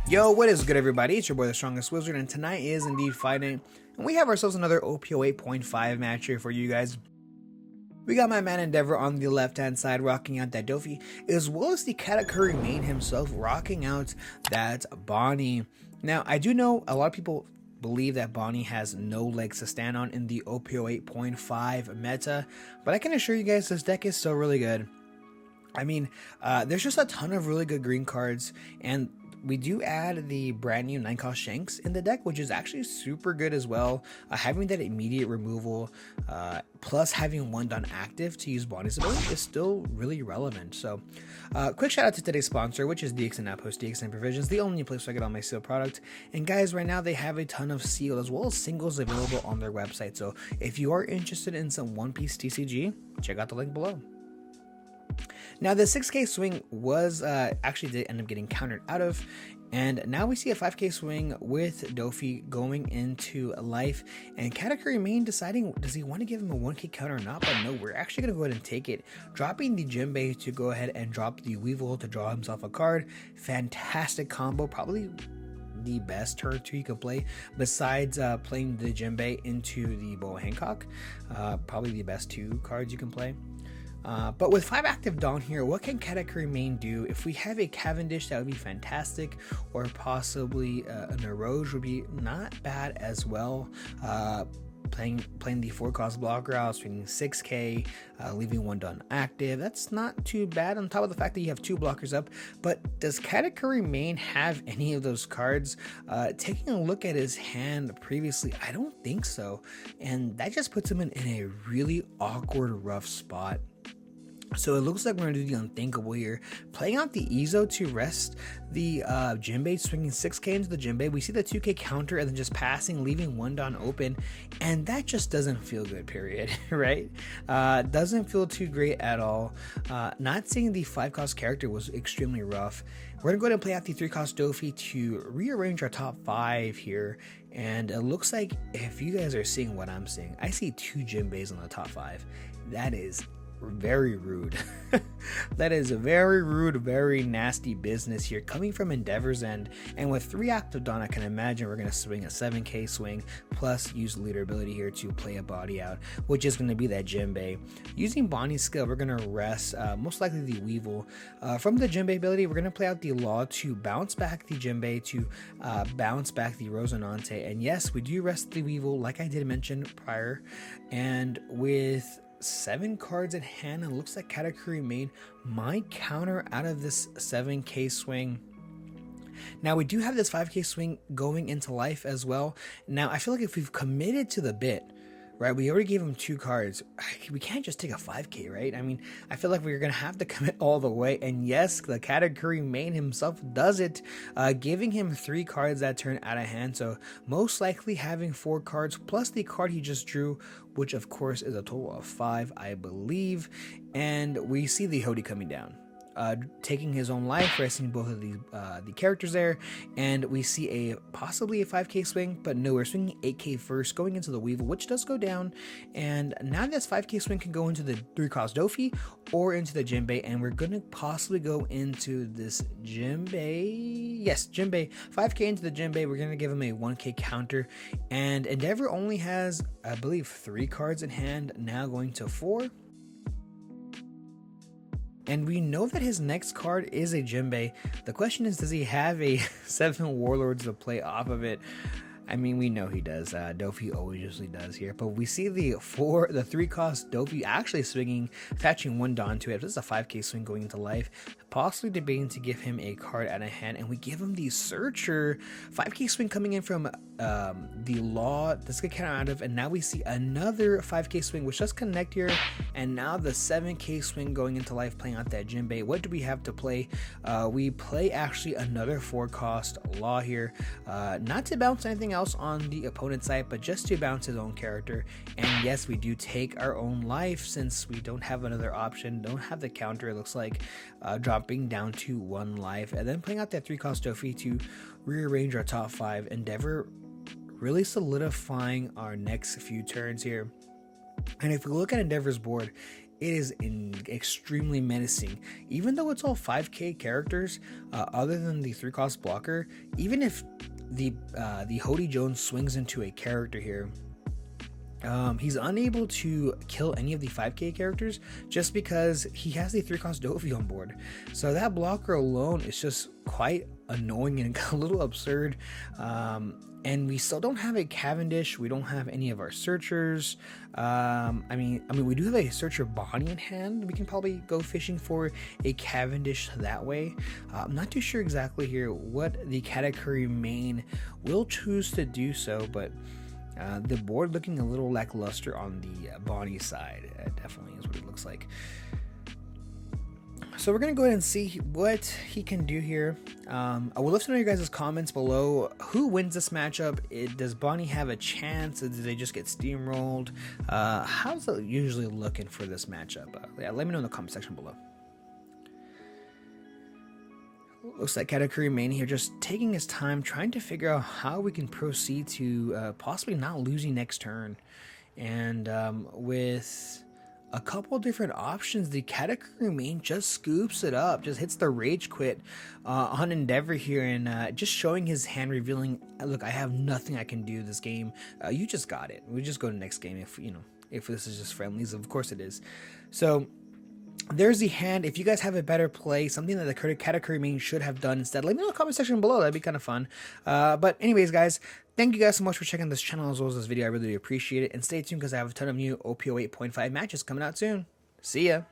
Yo, what is good, everybody? It's your boy, the Strongest Wizard, and tonight is indeed fighting, and we have ourselves another OP08.5 match here for you guys. We got my man Endeavor on the left-hand side rocking out that Doffy, as well as the Katakuri main himself rocking out that Bonney. Now, I do know a lot of people believe that Bonney has no legs to stand on in the OP08.5 meta, but I can assure you guys this deck is still really good. I mean, there's just a ton of really good green cards, and we do add the brand new 9-cost Shanks in the deck, which is actually super good as well. Having that immediate removal, plus having one done active to use Bonney's ability is still really relevant. So, quick shout out to today's sponsor, which is DXN Outpost DXN Provisions, the only place where I get all my sealed product. And guys, right now they have a ton of sealed as well as singles available on their website. So, if you are interested in some One Piece TCG, check out the link below. Now the 6k swing was actually did end up getting countered out of, and now we see a 5k swing with Doffy going into life, and Katakuri main deciding does he want to give him a 1k counter or not, but no, we're actually going to go ahead and take it, dropping the Jinbei to go ahead and drop the Weevil to draw himself a card. Fantastic combo, probably the best turn 2 you can play besides playing the Jinbei into the Boa Hancock. Probably the best 2 cards you can play. But with 5 active Dawn here, what can Katakuri main do? If we have a Cavendish, that would be fantastic, or possibly an Eroge would be not bad as well. Playing the 4-cost blocker out, swinging 6k, leaving one done active. That's not too bad, on top of the fact that you have 2 blockers up. But does Katakuri main have any of those cards? Taking a look at his hand previously, I don't think so. And that just puts him in a really awkward, rough spot. So it looks like we're going to do the unthinkable here. Playing out the Izo to rest the Jinbei, swinging 6k into the Jinbei. We see the 2k counter and then just passing, leaving one Dawn open. And that just doesn't feel good, period, right? Doesn't feel too great at all. Not seeing the 5-cost character was extremely rough. We're going to go ahead and play out the 3-cost Doffy to rearrange our top 5 here. And it looks like, if you guys are seeing what I'm seeing, I see 2 Jinbeis on the top 5. That is very rude. That is a very rude, very nasty business here coming from Endeavor's end. And with 3 active Dawn, I can imagine we're going to swing a 7k swing plus use leader ability here to play a body out, which is going to be that Jinbei. Using Bonney's skill, we're going to rest most likely the Weevil. From the Jinbei ability, we're going to play out the Law to bounce back the Jinbei, to bounce back the Rosinante. And yes, we do rest the Weevil like I did mention prior. And with 7 cards in hand, it looks like Katakuri main might counter out of this 7k swing. Now we do have this 5k swing going into life as well. Now I feel like if we've committed to the bit, right, we already gave him 2 cards, we can't just take a 5k, right? I mean, I feel like we're gonna have to commit all the way. And yes, the Katakuri main himself does it, giving him 3 cards that turn out of hand. So most likely having 4 cards plus the card he just drew, which of course is a total of 5, I believe. And we see the Hody coming down, taking his own life, resting both of the characters there, and we see possibly a 5k swing, but no, we're swinging 8k first, going into the Weevil, which does go down. And now this 5k swing can go into the 3-cost Doffy or into the Jinbei, and we're gonna possibly go into this Jinbei. Yes, Jinbei, 5k into the Jinbei. We're gonna give him a 1k counter, and Endeavor only has, I believe, 3 cards in hand, now going to 4. And we know that his next card is a Jinbei. The question is, does he have a 7 Warlords to play off of it? I mean, we know he does. Doffy always usually does here. But we see the 3-cost Doffy actually swinging, attaching 1 Dawn to it. This is a 5k swing going into life. Possibly debating to give him a card out of hand. And we give him the Searcher. 5k swing coming in from the Law. This could count out of. And now we see another 5k swing, which does connect here. And now the 7k swing going into life, playing out that Jinbei. What do we have to play? We play actually another 4-cost Law here. Not to bounce anything else on the opponent's side, but just to bounce his own character. And yes, we do take our own life since we don't have another option, don't have the counter, it looks like, dropping down to 1 life, and then playing out that 3-cost Doffy to rearrange our top 5. Endeavor really solidifying our next few turns here. And if we look at Endeavor's board, it is extremely menacing. Even though it's all 5k characters, other than the 3-cost blocker, even if the Hody Jones swings into a character here, he's unable to kill any of the 5k characters just because he has the 3-cost Doffy on board. So that blocker alone is just quite annoying and a little absurd. And we still don't have a Cavendish. We don't have any of our searchers. I mean, we do have a searcher Bonney in hand. We can probably go fishing for a Cavendish that way. I'm not too sure exactly here what the Katakuri main will choose to do so, but the board looking a little lackluster on the Bonney side. Definitely is what it looks like. So we're going to go ahead and see what he can do here. I would love to know your guys' comments below. Who wins this matchup? Does Bonney have a chance? Or do they just get steamrolled? How's it usually looking for this matchup? Yeah, let me know in the comment section below. Looks like Katakuri Main here just taking his time, trying to figure out how we can proceed to possibly not losing next turn. And with a couple different options, the Katakuri Main just scoops it up, just hits the rage quit on Endeavor here, and just showing his hand, revealing, look, I have nothing I can do this game. You just got it. We just go to the next game if this is just friendlies. Of course it is. So there's the hand. If you guys have a better play, something that the Katakuri main should have done instead, let me know in the comment section below. That'd be kind of fun. But anyways, guys, thank you guys so much for checking this channel as well as this video. I really appreciate it. And stay tuned because I have a ton of new OP08.5 matches coming out soon. See ya.